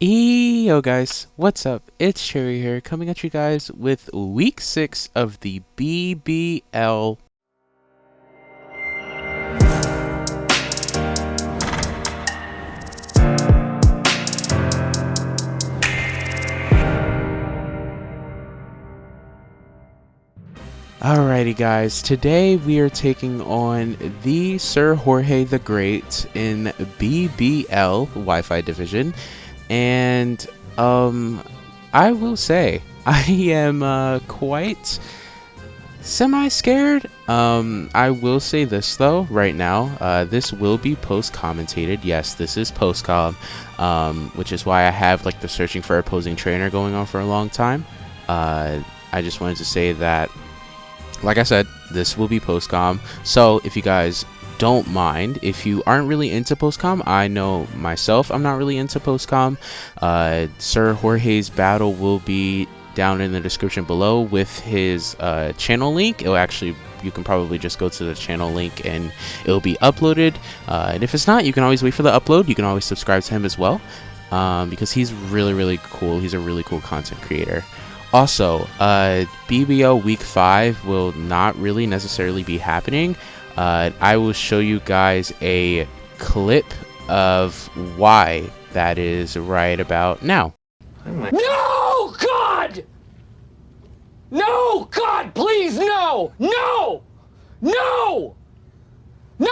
Yo guys, what's up? It's Cherry here, coming at you guys with week 6 of the BBL. Alrighty guys, today we are taking on the Sir Jorge the Great in BBL Wi-Fi division, and I will say I am quite semi-scared. I will say this though right now, this will be post-commentated. Yes, this is post-com, which is why I have like the searching for opposing trainer going on for a long time. I just wanted to say that, like I said, this will be post-com, so if you guys don't mind, if you aren't really into post-com, I know myself I'm not really into post-com. Sir Jorge's battle will be down in the description below with his channel link. You can probably just go to the channel link and it'll be uploaded, and if it's not, you can always wait for the upload. You can always subscribe to him as well, because he's really cool. He's a really cool content creator. Also, BBL Week 5 will not really necessarily be happening. I will show you guys a clip of why that is right about now. No, God! No, God, please, no! No! No! No!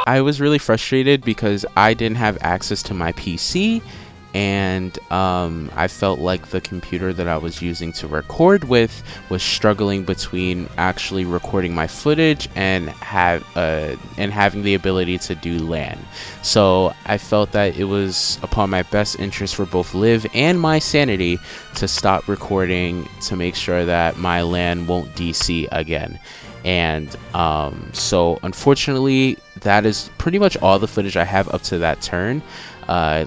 I was really frustrated because I didn't have access to my PC, and I felt like the computer that I was using to record with was struggling between actually recording my footage and having the ability to do LAN. So I felt that it was upon my best interest for both Live and my sanity to stop recording to make sure that my LAN won't DC again. And so unfortunately, that is pretty much all the footage I have up to that turn.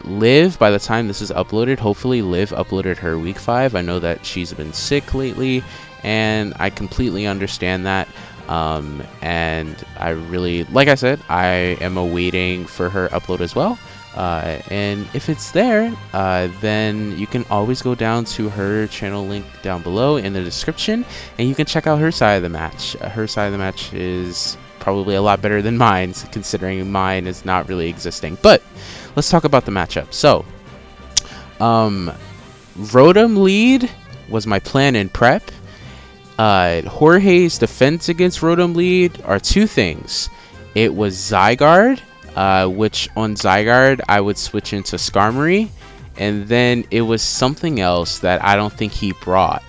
Liv, by the time this is uploaded, hopefully Liv uploaded her week 5. I know that she's been sick lately, and I completely understand that. And I really, like I said, I am awaiting for her upload as well. And if it's there, then you can always go down to her channel link down below in the description, and you can check out her side of the match. Her side of the match is probably a lot better than mine, considering mine is not really existing. But let's talk about the matchup. So, Rotom lead was my plan in prep. Jorge's defense against Rotom lead are two things. It was Zygarde, which on Zygarde I would switch into Skarmory, and then it was something else that I don't think he brought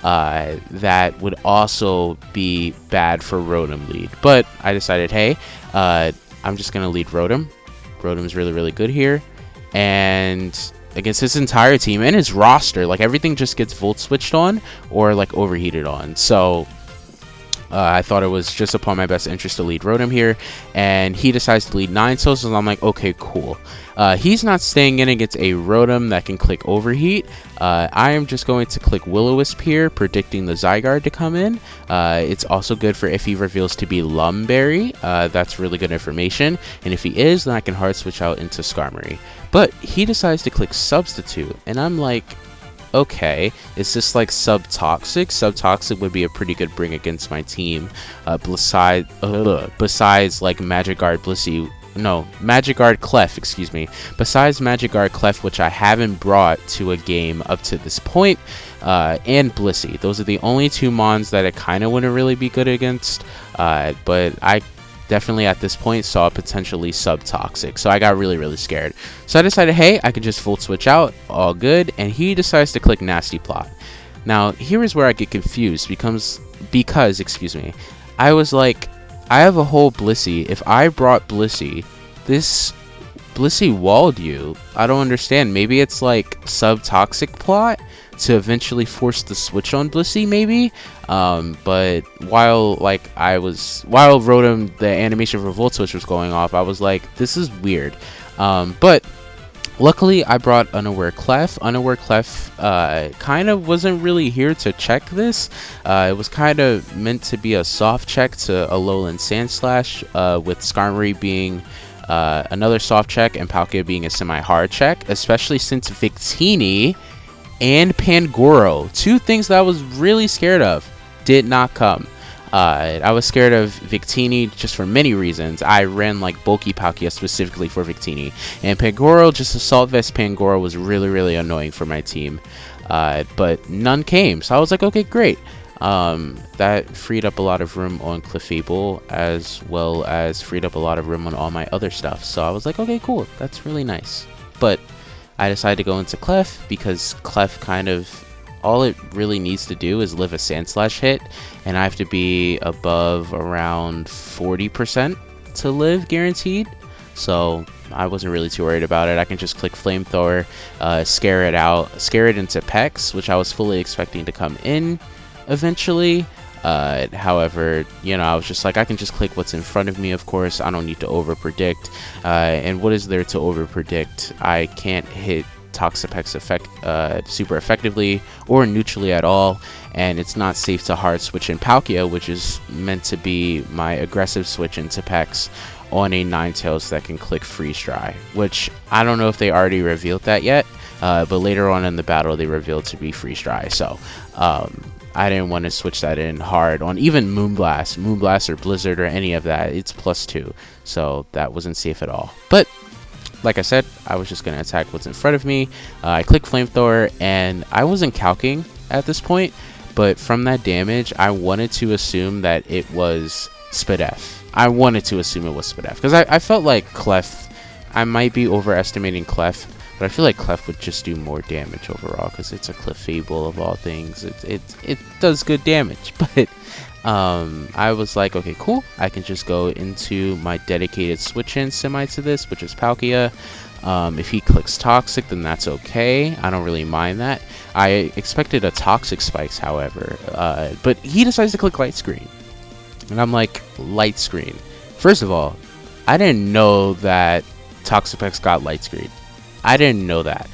that would also be bad for Rotom lead. But I decided, hey, I'm just gonna lead Rotom. Rotom's really good here, and against his entire team and his roster, like everything just gets volt switched on or like overheated on. So I thought it was just upon my best interest to lead Rotom here, and he decides to lead Ninetales, so I'm like, okay, cool. He's not staying in against a Rotom that can click Overheat. I am just going to click Will-O-Wisp here, predicting the Zygarde to come in. It's also good for if he reveals to be Lumberry. That's really good information, and if he is, then I can hard switch out into Skarmory. But he decides to click Substitute, and I'm like, okay, is this like Subtoxic? Subtoxic would be a pretty good bring against my team, besides like Magikarp Blissey. No, Magikarp Clef, excuse me. Besides Magikarp Clef, which I haven't brought to a game up to this point, and Blissey. Those are the only two mons that it kind of wouldn't really be good against, but I definitely at this point saw potentially Subtoxic, so I got really scared. So I decided, hey, I could just full switch out, all good, and he decides to click Nasty Plot. Now here is where I get confused, because excuse me, I was like, I have a whole Blissey. If I brought Blissey, this Blissey walled you. I don't understand. Maybe it's like Subtoxic Plot to eventually force the switch on Blissey, maybe. But while Rotom, the animation for Volt Switch was going off, I was like, this is weird. But luckily I brought Unaware Clef. Unaware Clef kind of wasn't really here to check this. It was kind of meant to be a soft check to Alolan Sandslash, with Skarmory being another soft check, and Palkia being a semi-hard check, especially since Victini and Pangoro, two things that I was really scared of, did not come. I was scared of Victini just for many reasons. I ran like bulky Palkia specifically for Victini, and Pangoro, just Assault Vest Pangoro, was really annoying for my team. But none came, so I was like, okay, great. That freed up a lot of room on Clefable, as well as freed up a lot of room on all my other stuff. So I was like, okay, cool, that's really nice. But I decided to go into Clef because Clef kind of, all it really needs to do is live a Sandslash hit, and I have to be above around 40% to live guaranteed. So I wasn't really too worried about it. I can just click Flamethrower, scare it into Pex, which I was fully expecting to come in eventually. However, you know, I was just like, I can just click what's in front of me, of course. I don't need to over predict. And what is there to over predict? I can't hit Toxapex super effectively or neutrally at all, and it's not safe to hard switch in Palkia, which is meant to be my aggressive switch into Pex on a Ninetales that can click Freeze Dry, which I don't know if they already revealed that yet, but later on in the battle they revealed to be Freeze Dry. So I didn't want to switch that in hard on even Moonblast or Blizzard or any of that. It's +2, so that wasn't safe at all. But like I said, I was just going to attack what's in front of me. I click Flamethrower, and I wasn't calcing at this point, but from that damage, I wanted to assume that it was Spadef. I wanted to assume it was Spadef, because I felt like Clef, I might be overestimating Clef, but I feel like Clef would just do more damage overall, because it's a Clefable of all things. It does good damage, but I was like, okay, cool. I can just go into my dedicated switch-in semi to this, which is Palkia. If he clicks Toxic, then that's okay. I don't really mind that. I expected a Toxic Spikes, however, but he decides to click Light Screen. And I'm like, Light Screen. First of all, I didn't know that Toxapex got Light Screen. I didn't know that.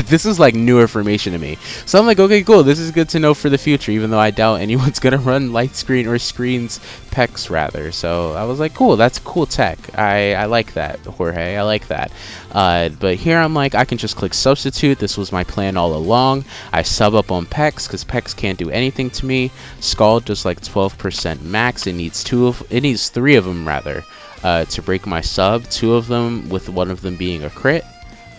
This is like new information to me. So I'm like, okay, cool. This is good to know for the future, even though I doubt anyone's going to run Light Screen or Screens Pex, rather. So I was like, cool. That's cool tech. I like that, Jorge. I like that. But here I'm like, I can just click Substitute. This was my plan all along. I sub up on Pex because Pex can't do anything to me. Scald does like 12% max. It needs 3 of them, rather, to break my sub. 2 of them, with one of them being a crit.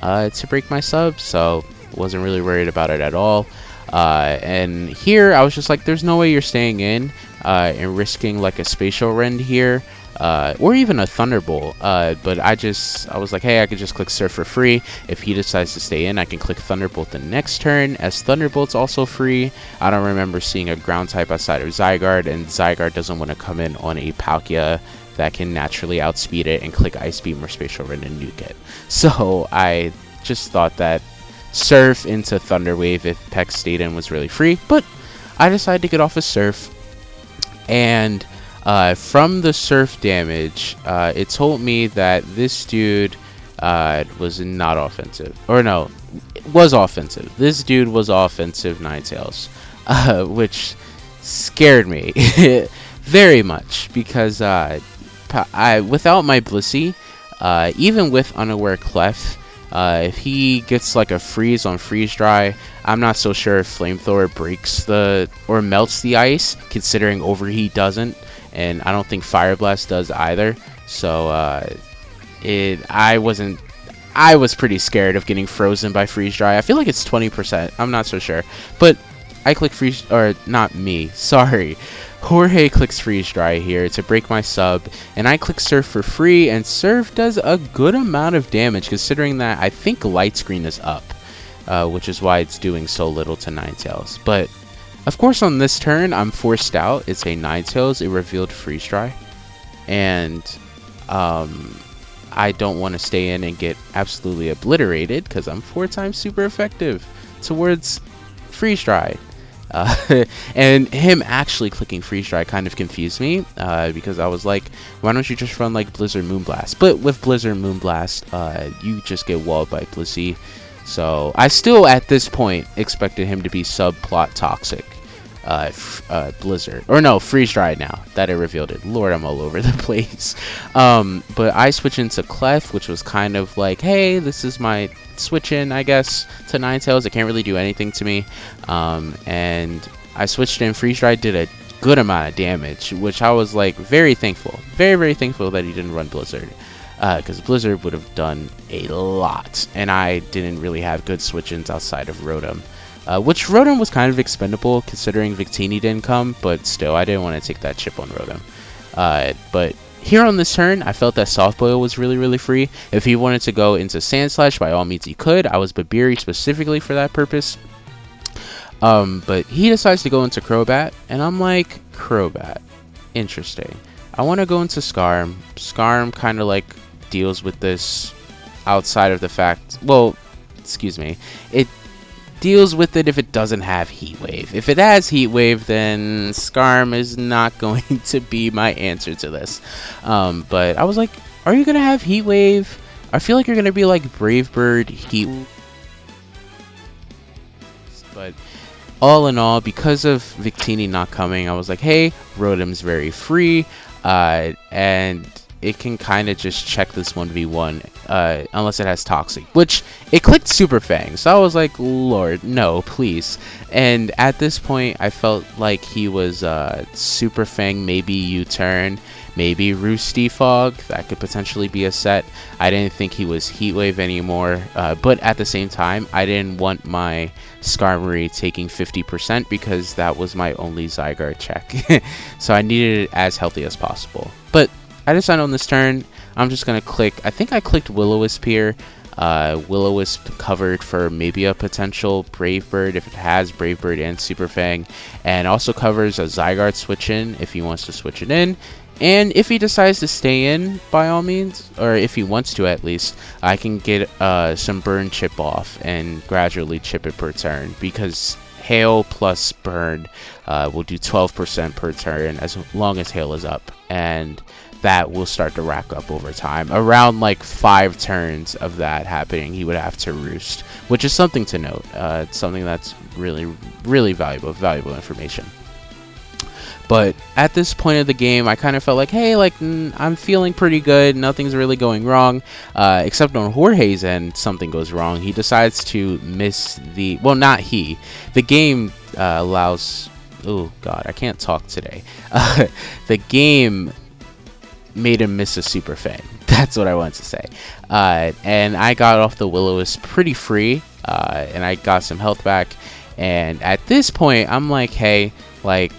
To break my sub, so wasn't really worried about it at all. And here I was just like, there's no way you're staying in and risking like a Spatial Rend here, or even a Thunderbolt. But I was like, hey, I could just click Surf for free. If he decides to stay in, I can click Thunderbolt the next turn, as Thunderbolt's also free. I don't remember seeing a ground type outside of Zygarde, and Zygarde doesn't want to come in on a Palkia that can naturally outspeed it and click Ice Beam or Spatial Rend and nuke it. So I just thought that Surf into Thunder Wave if Pex stayed in was really free, but I decided to get off of Surf, and from the Surf damage, it told me that this dude was not offensive, or no, was offensive. This dude was offensive Ninetales, which scared me very much, because without my Blissey, even with Unaware Clef, if he gets like a freeze on Freeze Dry, I'm not so sure if Flamethrower breaks or melts the ice, considering Overheat doesn't, and I don't think Fire Blast does either. So I was pretty scared of getting frozen by Freeze Dry. I feel like it's 20%. I'm not so sure, but I click Freeze, or not me, sorry. Jorge clicks Freeze Dry here to break my sub, and I click Surf for free, and Surf does a good amount of damage, considering that I think Light Screen is up, which is why it's doing so little to Ninetales. But of course on this turn I'm forced out. It's a Ninetales, a revealed Freeze Dry, and I don't want to stay in and get absolutely obliterated, because I'm 4 times super effective towards Freeze Dry. And him actually clicking Freeze Dry kind of confused me, because I was like, why don't you just run like Blizzard Moonblast? But with Blizzard Moonblast, you just get walled by Blissey. So I still, at this point, expected him to be subplot Toxic. Blizzard, or no, freeze dried now that it revealed it. Lord, I'm all over the place. But I switched into Clef, which was kind of like, hey, this is my switch in, I guess, to Ninetales. It can't really do anything to me. And I switched in. Freeze dried did a good amount of damage, which I was like very thankful, very thankful that he didn't run Blizzard, because Blizzard would have done a lot, and I didn't really have good switch-ins outside of Rotom, which Rotom was kind of expendable considering Victini didn't come, but still I didn't want to take that chip on Rotom. But here on this turn, I felt that Soft Boil was really free. If he wanted to go into Sand Slash, by all means he could. I was Babiri specifically for that purpose. But he decides to go into Crobat, and I'm like, Crobat, interesting. I want to go into Scarm. Scarm kind of like deals with this outside of the fact, well, excuse me, it deals with it if it doesn't have Heat Wave. If it has Heat Wave, then Scarm is not going to be my answer to this. But I was like, are you going to have Heat Wave? I feel like you're going to be like Brave Bird, Heat Wave. But all in all, because of Victini not coming, I was like, hey, Rotom's very free, and it can kind of just check this 1v1, unless it has Toxic, which it clicked Super Fang, so I was like, Lord, no, please. And at this point, I felt like he was Super Fang, maybe U-turn, maybe Roosty Fog. That could potentially be a set. I didn't think he was Heat Wave anymore, but at the same time, I didn't want my Skarmory taking 50% because that was my only Zygarde check. So I needed it as healthy as possible. But I decided on this turn, I'm just going to click, I think I clicked Will-O-Wisp here. Will-O-Wisp covered for maybe a potential Brave Bird if it has Brave Bird and Super Fang, and also covers a Zygarde switch in if he wants to switch it in. And if he decides to stay in, by all means, or if he wants to at least, I can get some burn chip off and gradually chip it per turn, because Hail plus burn will do 12% per turn as long as Hail is up, and that will start to rack up over time. Around like 5 turns of that happening, he would have to Roost, which is something to note. It's something that's really valuable information. But at this point of the game, I kind of felt like, hey, like, I'm feeling pretty good. Nothing's really going wrong. Except on Jorge's end, something goes wrong. He decides to miss the... Well, not he. The game allows... Oh, God, I can't talk today. The game made him miss a Super Fang. That's what I wanted to say. And I got off the Will-O-Wisp pretty free. And I got some health back. And at this point, I'm like, hey, like...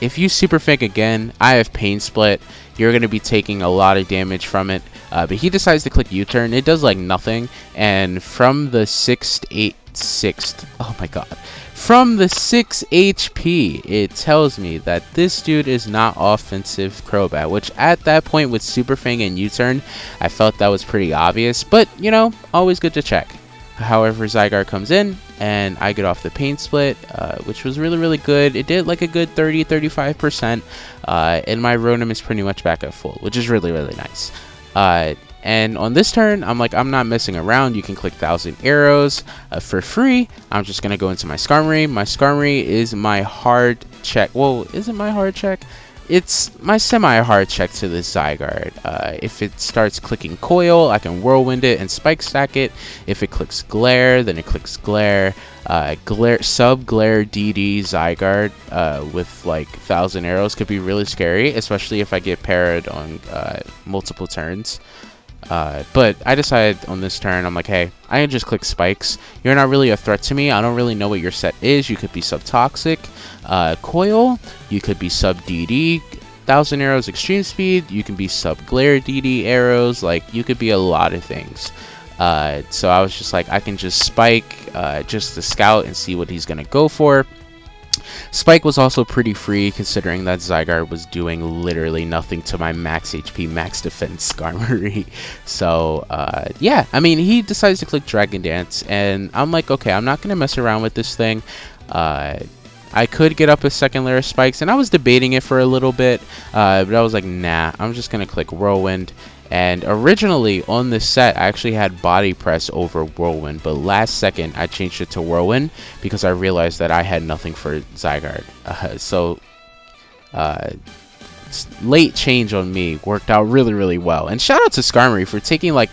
If you Super Fang again, I have Pain Split. You're going to be taking a lot of damage from it. But he decides to click U-turn. It does like nothing. And from the 6th, oh my god. From the 6 HP, it tells me that this dude is not offensive Crobat. Which at that point with Super Fang and U-turn, I felt that was pretty obvious. But, you know, always good to check. However, Zygarde comes in, and I get off the Pain Split, which was really good. It did like a good 30-35%, and my Rotom is pretty much back at full, which is really nice. And on this turn, I'm like, I'm not messing around. You can click 1,000 arrows for free. I'm just going to go into my Skarmory. My Skarmory is my hard check. Well, is it my hard check? It's my semi-hard check to this Zygarde. If it starts clicking Coil, I can Whirlwind it and Spike Stack it. If it clicks Glare, then it clicks Glare. Sub-Glare DD Zygarde with like 1,000 arrows could be really scary, especially if I get parried on multiple turns. But I decided on this turn, I'm like, hey, I can just click Spikes. You're not really a threat to me. I don't really know what your set is. You could be Sub-Toxic, Coil. You could be Sub-DD, 1,000 arrows Extreme Speed. You can be Sub-Glare DD arrows. Like, you could be a lot of things. So I was just like, I can just Spike just to scout and see what he's going to go for. Spike was also pretty free considering that Zygarde was doing literally nothing to my max HP, max defense Skarmory. So, yeah, I mean, he decides to click Dragon Dance, and I'm like, okay, I'm not going to mess around with this thing. I could get up a second layer of Spikes, and I was debating it for a little bit, but I was like, nah, I'm just going to click Whirlwind. And originally on this set, I actually had Body Press over Whirlwind, but last second I changed it to Whirlwind because I realized that I had nothing for Zygarde. Late change on me worked out really well. And shout out to Skarmory for taking like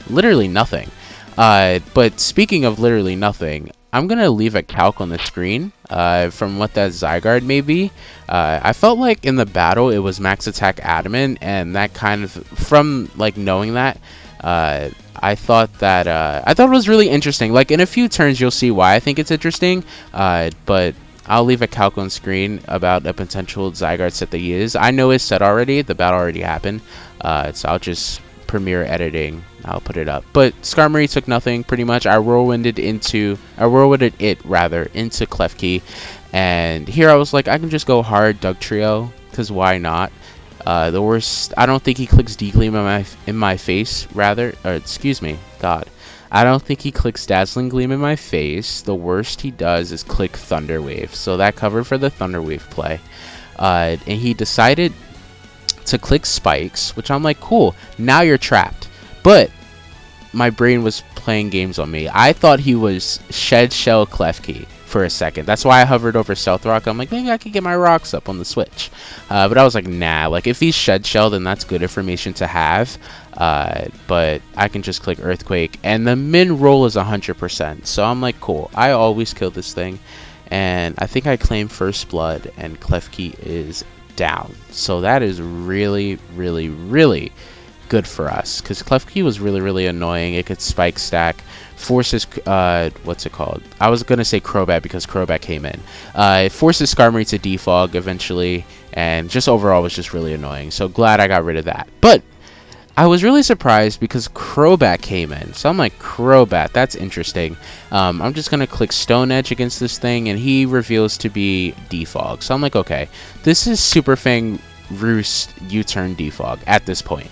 literally nothing. But speaking of literally nothing, I'm gonna leave a calc on the screen from what that Zygarde may be. I felt like in the battle it was max attack adamant, and that kind of, from like knowing that, I thought it was really interesting. Like in a few turns you'll see why I think it's interesting, but I'll leave a calc on screen about a potential Zygarde set that he is. I know his set already, the battle already happened, so I'll just Premiere editing, I'll put it up. But Skarmory took nothing pretty much. I whirlwinded it into Klefki, and here I was like, I can just go hard Dugtrio, because why not? The worst, I don't think he clicks D-Gleam in my face, rather, or excuse me, God. I don't think he clicks Dazzling Gleam in my face. The worst he does is click Thunder Wave, so that covered for the Thunder Wave play. And he decided to click Spikes, which I'm like, cool, now you're trapped. But my brain was playing games on me. I thought he was Shed Shell Klefki for a second. That's why I hovered over Stealth Rock. I'm like, maybe I could get my rocks up on the Switch. But I was like, nah, like if he's Shed Shell, then that's good information to have. But I can just click Earthquake, and the min roll is 100%. So I'm like, cool, I always kill this thing. And I think I claim First Blood, and Klefki is down. So that is really good for us, because Klefki was really annoying. It could spike stack, forces what's it called, I was gonna say Crobat because Crobat came in, it forces Skarmory to defog eventually, and just overall was just really annoying. So glad I got rid of that. But I was really surprised because Crobat came in. So I'm like, Crobat, that's interesting. I'm just going to click Stone Edge against this thing, and he reveals to be Defog. So I'm like, okay, this is Super Fang Roost U-turn Defog at this point.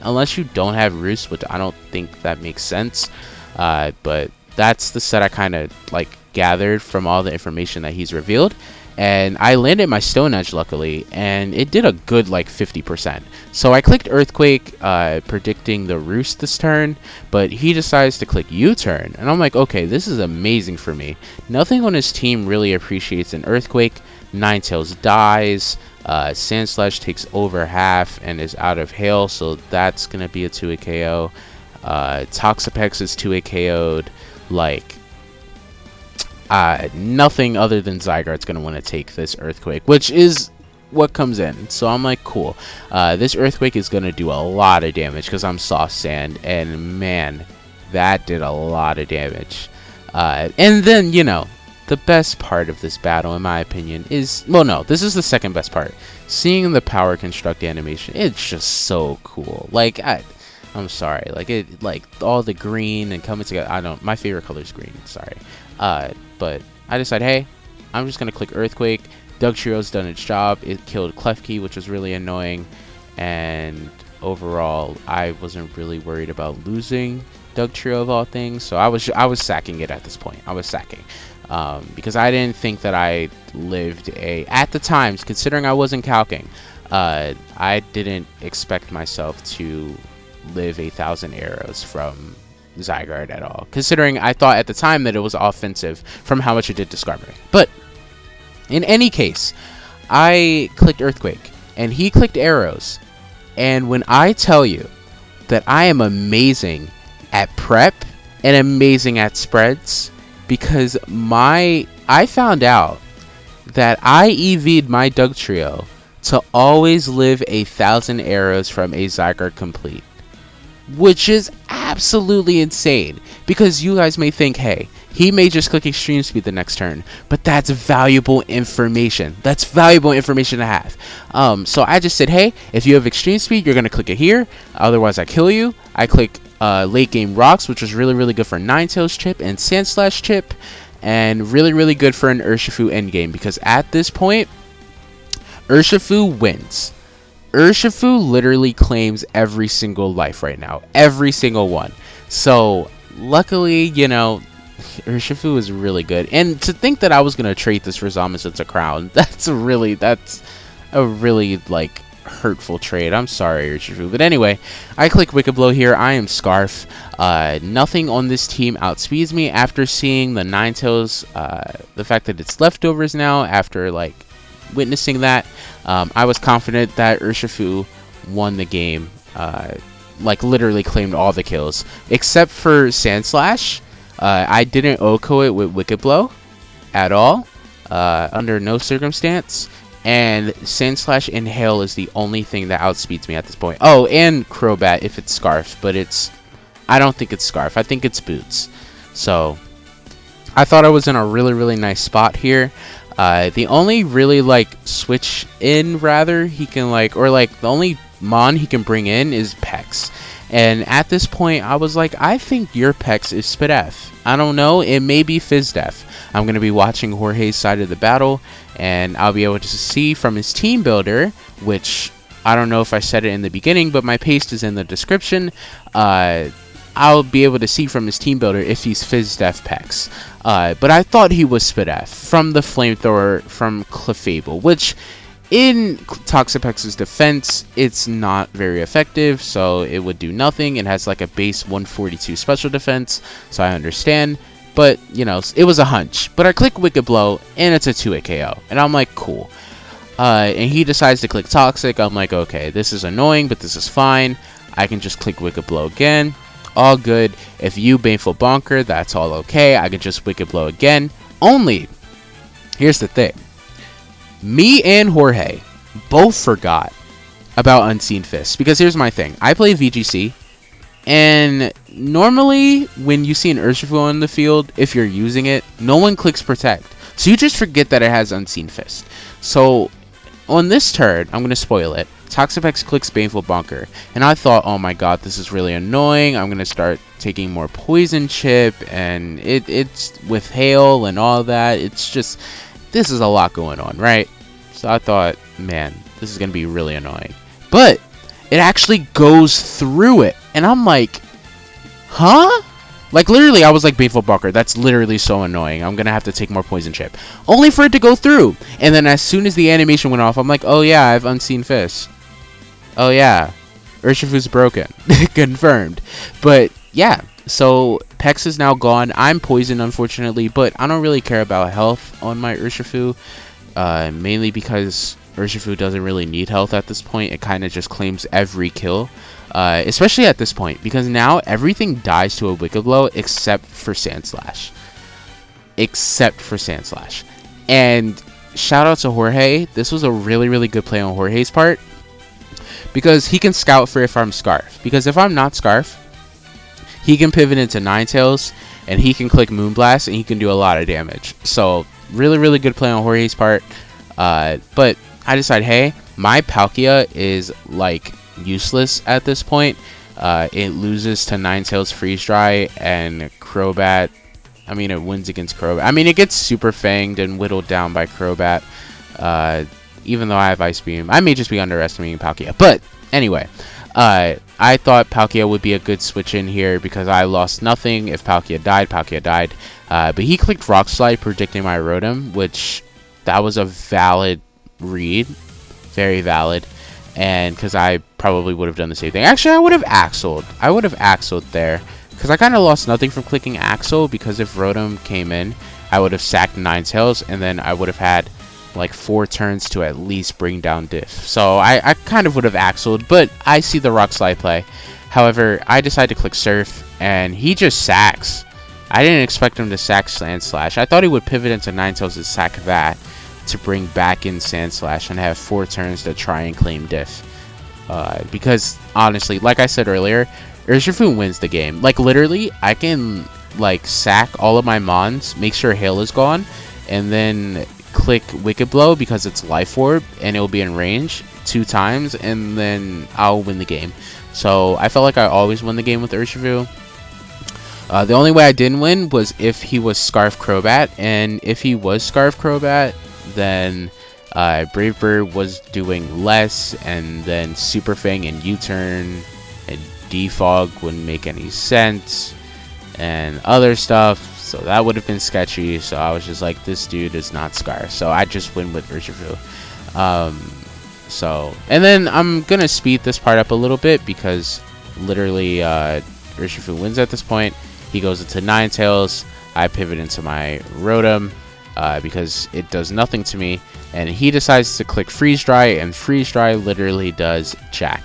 Unless you don't have Roost, which I don't think that makes sense. But that's the set I kind of like gathered from all the information that he's revealed. And I landed my Stone Edge luckily, and it did a good like 50%. So I clicked Earthquake, predicting the Roost this turn, but he decides to click U-turn, and I'm like, okay, this is amazing for me. Nothing on his team really appreciates an Earthquake. Ninetales dies, Sandslash takes over half and is out of Hail, so that's gonna be a 2-hit KO. Toxapex is 2-hit KO'd. Like, nothing other than Zygarde's gonna want to take this Earthquake, which is what comes in. So I'm like, cool, this Earthquake is gonna do a lot of damage because I'm Soft Sand, and man, that did a lot of damage. And then, you know, the best part of this battle, in my opinion, is, well, no, this is the second best part. Seeing the Power Construct animation, it's just so cool. Like, I'm sorry, like it, like all the green and coming together. My favorite color is green. Sorry. But I decided, hey, I'm just gonna click Earthquake. Dugtrio's done its job. It killed Klefki, which was really annoying, and overall, I wasn't really worried about losing Dugtrio of all things. So I was sacking it at this point. I was sacking because I didn't think that I lived at the times, considering I wasn't calcing. I didn't expect myself to live 1,000 arrows from Zygarde at all, considering I thought at the time that it was offensive from how much it did to Skarmory. But in any case, I clicked Earthquake and he clicked arrows, and when I tell you that I am amazing at prep and amazing at spreads, because I found out that I EV'd my Dugtrio to always live 1,000 arrows from a Zygarde complete, which is absolutely insane, because you guys may think, hey, he may just click Extreme Speed the next turn, but that's valuable information. That's valuable information to have. So I just said, hey, if you have Extreme Speed, you're going to click it here, otherwise I kill you. I click late game Rocks, which was really good for Ninetales chip and Sandslash chip, and really good for an Urshifu endgame, because at this point, Urshifu wins. Urshifu literally claims every single life right now. Every single one. So, luckily, you know, Urshifu is really good. And to think that I was going to trade this for Zamasu to Crown, that's a really, like, hurtful trade. I'm sorry, Urshifu. But anyway, I click Wicked Blow here. I am Scarf. Nothing on this team outspeeds me. After seeing the Ninetales, the fact that it's leftovers now, after like witnessing that, I was confident that Urshifu won the game. Like literally claimed all the kills except for Sandslash. I didn't OHKO it with Wicked Blow at all, under no circumstance. And Sandslash and Hail is the only thing that outspeeds me at this point. Oh, and Crobat if it's Scarf, but I don't think it's Scarf. I think it's Boots. So I thought I was in a really nice spot here. The only really like switch in rather he can like, or like the only Mon he can bring in is Pex. And at this point I was like, I think your Pex is Spidef. I don't know, it may be Fizdef. I'm going to be watching Jorge's side of the battle, and I'll be able to see from his team builder, which I don't know if I said it in the beginning, but my paste is in the description. I'll be able to see from his team builder if he's Fizdef Pex. But I thought he was Spidef from the Flamethrower from Clefable, which in Toxapex's defense, it's not very effective, so it would do nothing. It has like a base 142 special defense, so I understand. But, you know, it was a hunch. But I click Wicked Blow, and it's a 2-hit KO. And I'm like, cool. And he decides to click Toxic. I'm like, okay, this is annoying, but this is fine. I can just click Wicked Blow again. All good. If you Baneful Bonker, that's all okay. I can just Wicked Blow again. Only, here's the thing. Me and Jorge both forgot about Unseen Fist. Because here's my thing. I play VGC. And normally, when you see an Urshifu on the field, if you're using it, no one clicks Protect. So you just forget that it has Unseen Fist. So on this turn, I'm going to spoil it. Toxapex clicks Baneful Bonker. And I thought, oh my god, this is really annoying. I'm going to start taking more Poison Chip. And it's with Hail and all that. It's just, this is a lot going on, right? So I thought, man, this is going to be really annoying. But it actually goes through it. And I'm like, huh? Like, literally, I was like, Baneful Bonker, that's literally so annoying. I'm going to have to take more Poison Chip. Only for it to go through. And then as soon as the animation went off, I'm like, oh yeah, I have Unseen Fist. Oh yeah, Urshifu's broken. Confirmed. But yeah, so Pex is now gone. I'm poisoned, unfortunately, but I don't really care about health on my Urshifu. Mainly because Urshifu doesn't really need health at this point. It kind of just claims every kill. Especially at this point, because now everything dies to a Wicked Blow except for Sandslash. And shout out to Jorge. This was a really good play on Jorge's part, because he can scout for if I'm Scarf. Because if I'm not Scarf, he can pivot into Ninetales, and he can click Moonblast, and he can do a lot of damage. So really good play on Jorge's part. But I decided, hey, my Palkia is like useless at this point. It loses to Ninetales Freeze Dry, and Crobat, I mean, it wins against Crobat. I mean, it gets super fanged and whittled down by Crobat. Even though I have Ice Beam, I may just be underestimating Palkia. But anyway, I thought Palkia would be a good switch in here because I lost nothing. If Palkia died, but he clicked Rock Slide, predicting my Rotom, which that was a valid read, very valid. And because I probably would have done the same thing. Actually, I would have Axled there, because I kind of lost nothing from clicking Axel, because if Rotom came in, I would have sacked Ninetales, and then I would have had like 4 turns to at least bring down Diff. So I kind of would have Axled, but I see the Rock Slide play. However, I decide to click Surf, and he just sacks. I didn't expect him to sack Sandslash. I thought he would pivot into Ninetales and sack that to bring back in Sandslash and have 4 turns to try and claim Diff. Because honestly, like I said earlier, Urshifu wins the game. Like literally, I can like sack all of my Mons, make sure Hail is gone, and then click Wicked Blow because it's Life Orb and it will be in range 2 times, and then I'll win the game. So I felt like I always win the game with Urshifu. The only way I didn't win was if he was Scarf Crobat, and if he was Scarf Crobat, then Brave Bird was doing less, and then Super Fang and U-Turn and Defog wouldn't make any sense, and other stuff. So that would have been sketchy. So I was just like, this dude is not Scarf. So I just win with Urshifu. So, and then I'm gonna speed this part up a little bit because literally Urshifu wins at this point. He goes into Ninetales. I pivot into my Rotom because it does nothing to me, and he decides to click Freeze Dry, and Freeze Dry literally does jack.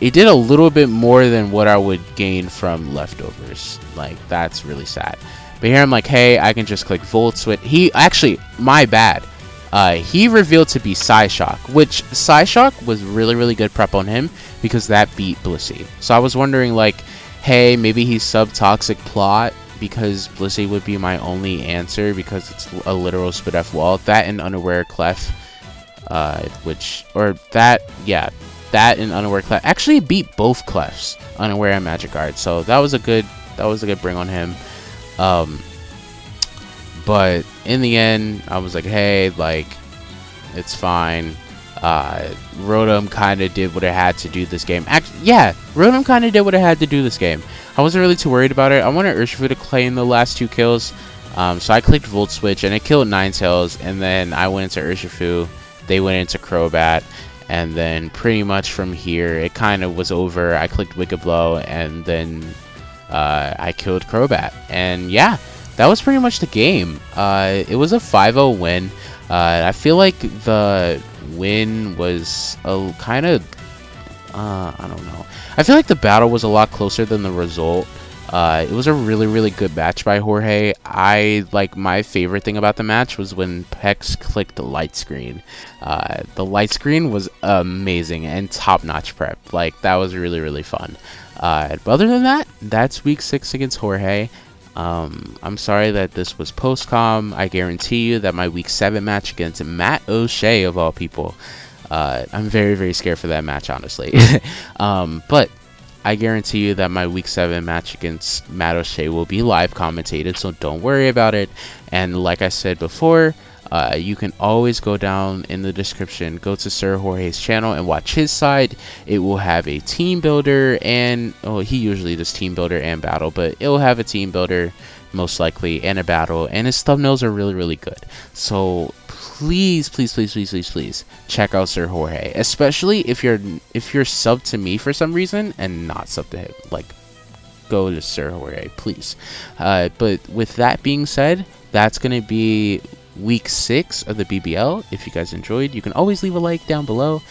It did a little bit more than what I would gain from leftovers. Like, that's really sad. But here I'm like, hey, I can just click Volt Switch. He actually, my bad. He revealed to be Psyshock, which Psyshock was really good prep on him because that beat Blissey. So I was wondering, like, hey, maybe he's sub-toxic plot because Blissey would be my only answer because it's a literal split F wall. That and Unaware Clef, that and Unaware Clef actually beat both Clefs, Unaware and Magic Guard. So that was a good bring on him. But in the end, I was like, hey, like, it's fine. Rotom kind of did what it had to do this game. Rotom kind of did what it had to do this game. I wasn't really too worried about it. I wanted Urshifu to claim the last 2 kills. So I clicked Volt Switch, and it killed Ninetales. And then I went into Urshifu. They went into Crobat. And then pretty much from here, it kind of was over. I clicked Wicked Blow, and then I killed Crobat. And yeah, that was pretty much the game. It was a 5-0 win. I feel like the win was a kind of, I don't know. I feel like the battle was a lot closer than the result. It was a really good match by Jorge. My favorite thing about the match was when Pex clicked the light screen. The light screen was amazing and top-notch prep. Like, that was really fun. But other than that, that's week 6 against Jorge. I'm sorry that this was post-com. I guarantee you that my week 7 match against Matt O'Shea, of all people, I'm very scared for that match, honestly. But I guarantee you that my week 7 match against Matt O'Shea will be live commentated, so don't worry about it. And like I said before, you can always go down in the description, go to Sir Jorge's channel and watch his side. It will have a team builder and, he usually does team builder and battle, but it will have a team builder most likely and a battle, and his thumbnails are really good. So please check out Sir Jorge, especially if you're sub to me for some reason and not sub to him. Like, go to Sir Jorge, please. But with that being said, that's gonna be week 6 of the BBL. If you guys enjoyed, you can always leave a like down below,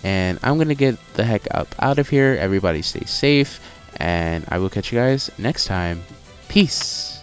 and I'm gonna get the heck up out of here. Everybody stay safe, and I will catch you guys next time. Peace.